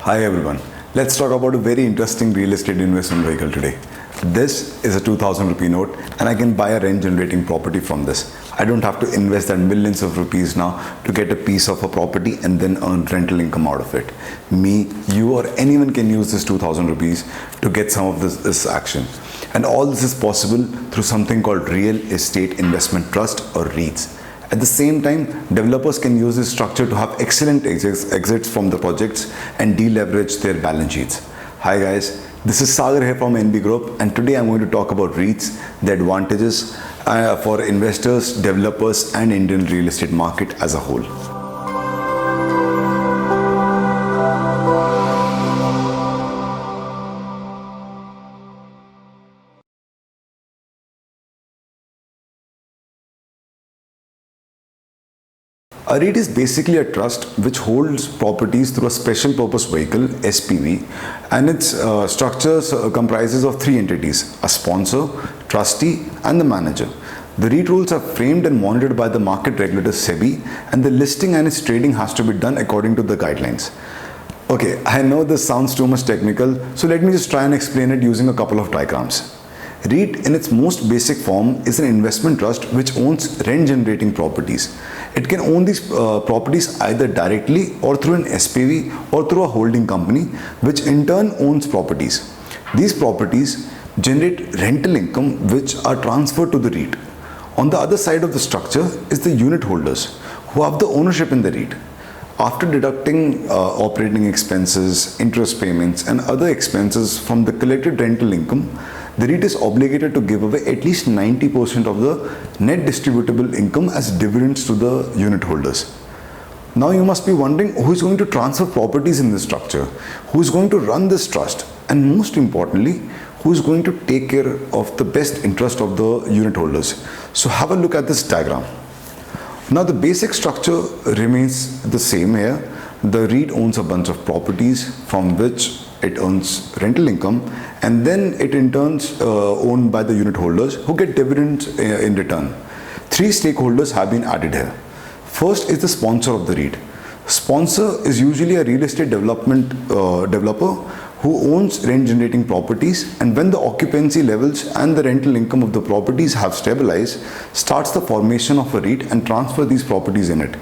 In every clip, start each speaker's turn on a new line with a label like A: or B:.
A: Hi everyone. Let's talk about a very interesting real estate investment vehicle today. This is a 2000 rupee note and I can buy a rent generating property from this. I don't have to invest that millions of rupees now to get a piece of a property and then earn rental income out of it. Me, you or anyone can use this 2000 rupees to get some of this action. And all this is possible through something called Real Estate Investment Trust or REITs. At the same time, developers can use this structure to have excellent exits from the projects and deleverage their balance sheets. Hi guys, this is Sagar here from NB Group, and today I'm going to talk about REITs, the advantages for investors, developers and Indian real estate market as a whole. A REIT is basically a trust which holds properties through a special purpose vehicle, SPV, and its structures comprises of three entities: a sponsor, trustee, and the manager. The REIT rules are framed and monitored by the market regulator SEBI, and the listing and its trading has to be done according to the guidelines. Okay, I know this sounds too much technical, so let me just try and explain it using a couple of diagrams. REIT in its most basic form is an investment trust which owns rent generating properties. It can own these properties either directly or through an SPV or through a holding company, which in turn owns properties. These properties generate rental income which are transferred to the REIT. On the other side of the structure is the unit holders who have the ownership in the REIT. After deducting operating expenses, interest payments and other expenses from the collected rental income, the REIT is obligated to give away at least 90% of the net distributable income as dividends to the unit holders. Now you must be wondering who is going to transfer properties in this structure, who is going to run this trust, and most importantly, who is going to take care of the best interest of the unit holders. So have a look at this diagram. Now the basic structure remains the same here. The REIT owns a bunch of properties from which it earns rental income, and then it in turn owned by the unit holders who get dividends in return. Three stakeholders have been added here. First is the sponsor of the REIT. Sponsor is usually a real estate developer who owns rent generating properties, and when the occupancy levels and the rental income of the properties have stabilized, starts the formation of a REIT and transfer these properties in it.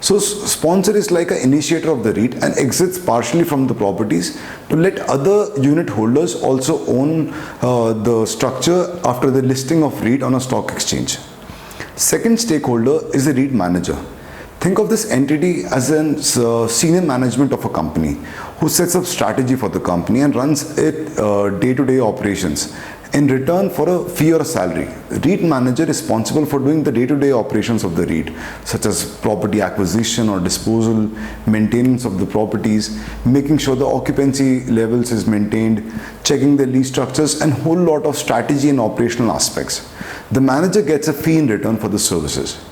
A: So sponsor is like an initiator of the REIT and exits partially from the properties to let other unit holders also own the structure after the listing of REIT on a stock exchange. Second stakeholder is the REIT manager. Think of this entity as a senior management of a company who sets up strategy for the company and runs it day-to-day operations in return for a fee or a salary. The REIT manager is responsible for doing the day-to-day operations of the REIT, such as property acquisition or disposal, maintenance of the properties, making sure the occupancy levels is maintained, checking the lease structures, and whole lot of strategy and operational aspects. The manager gets a fee in return for the services.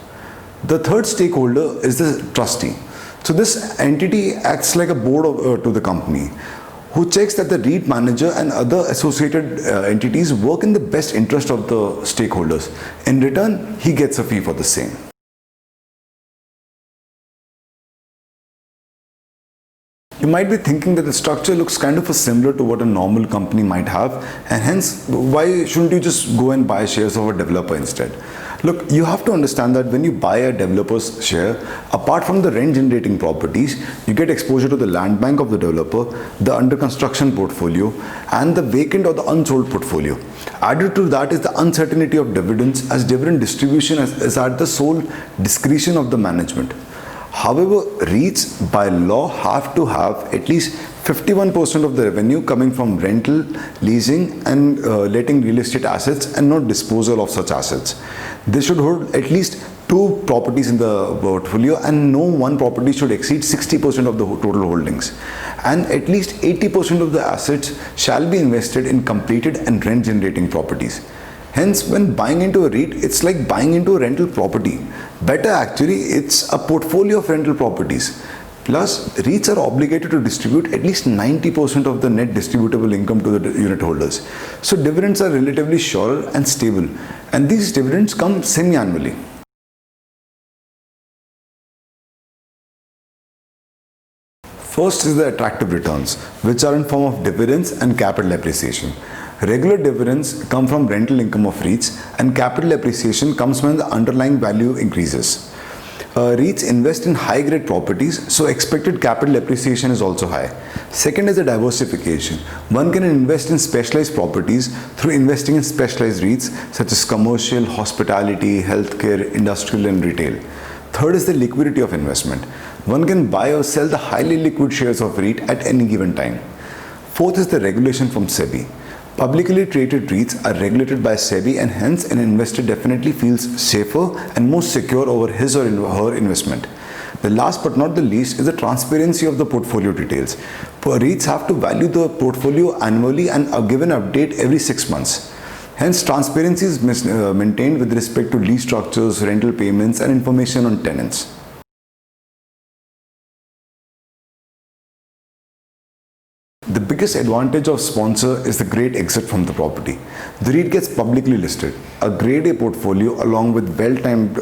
A: The third stakeholder is the trustee. So this entity acts like a board to the company, who checks that the REIT manager and other associated entities work in the best interest of the stakeholders. In return, he gets a fee for the same. You might be thinking that the structure looks kind of similar to what a normal company might have, and hence why shouldn't you just go and buy shares of a developer instead? Look, you have to understand that when you buy a developer's share, apart from the rent generating properties, you get exposure to the land bank of the developer, the under construction portfolio, and the vacant or the unsold portfolio. Added to that is the uncertainty of dividends, as dividend distribution is at the sole discretion of the management. However, REITs by law have to have at least 51% of the revenue coming from rental, leasing and letting real estate assets, and not disposal of such assets. They should hold at least 2 properties in the portfolio, and no one property should exceed 60% of the total holdings. And at least 80% of the assets shall be invested in completed and rent generating properties. Hence, when buying into a REIT, it's like buying into a rental property. Better actually, it's a portfolio of rental properties. Plus, REITs are obligated to distribute at least 90% of the net distributable income to the unit holders. So dividends are relatively sure and stable, and these dividends come semi-annually. First is the attractive returns, which are in form of dividends and capital appreciation. Regular dividends come from rental income of REITs, and capital appreciation comes when the underlying value increases. REITs invest in high-grade properties, so expected capital appreciation is also high. Second is the diversification. One can invest in specialized properties through investing in specialized REITs such as commercial, hospitality, healthcare, industrial and retail. Third is the liquidity of investment. One can buy or sell the highly liquid shares of REIT at any given time. Fourth is the regulation from SEBI. Publicly traded REITs are regulated by SEBI, and hence an investor definitely feels safer and more secure over his or her investment. The last but not the least is the transparency of the portfolio details. REITs have to value the portfolio annually and are given an update every 6 months. Hence, transparency is maintained with respect to lease structures, rental payments, and information on tenants. The biggest advantage of sponsor is the great exit from the property. The REIT gets publicly listed. A grade A portfolio along with well-timed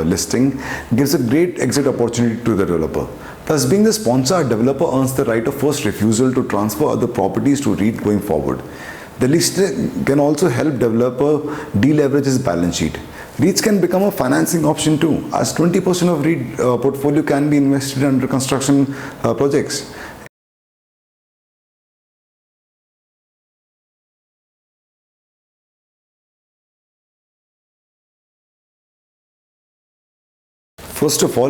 A: listing gives a great exit opportunity to the developer. Thus, being the sponsor, a developer earns the right of first refusal to transfer other properties to REIT going forward. The listing can also help developer deleverage his balance sheet. REITs can become a financing option too, as 20% of REIT portfolio can be invested under construction projects. First of all,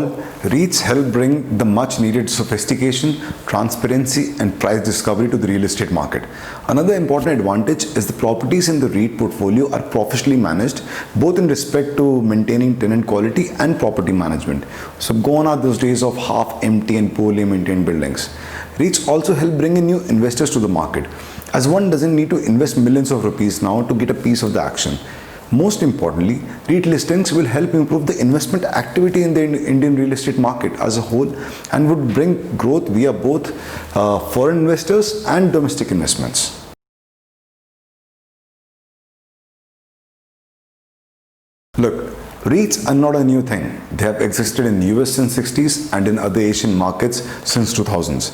A: REITs help bring the much needed sophistication, transparency and price discovery to the real estate market. Another important advantage is the properties in the REIT portfolio are professionally managed, both in respect to maintaining tenant quality and property management. So gone are those days of half empty and poorly maintained buildings. REITs also help bring in new investors to the market, as one doesn't need to invest millions of rupees now to get a piece of the action. Most importantly, REIT listings will help improve the investment activity in the Indian real estate market as a whole and would bring growth via both foreign investors and domestic investments. Look, REITs are not a new thing. They have existed in the US since 60s and in other Asian markets since 2000s.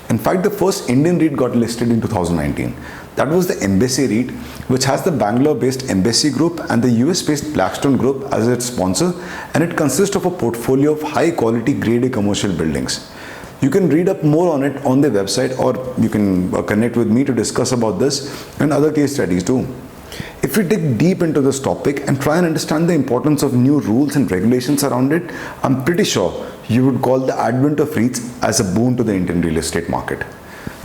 A: In fact, the first Indian REIT got listed in 2019. That was the Embassy REIT, which has the Bangalore-based Embassy Group and the US-based Blackstone Group as its sponsor, and it consists of a portfolio of high-quality Grade A commercial buildings. You can read up more on it on their website, or you can connect with me to discuss about this and other case studies too. If we dig deep into this topic and try and understand the importance of new rules and regulations around it, I'm pretty sure you would call the advent of REITs as a boon to the Indian real estate market.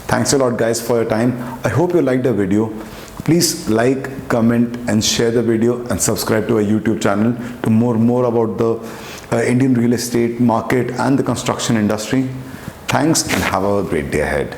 A: Thanks a lot guys for your time. I hope you liked the video. Please like, comment and share the video and subscribe to our YouTube channel to more about the Indian real estate market and the construction industry. Thanks and have a great day ahead.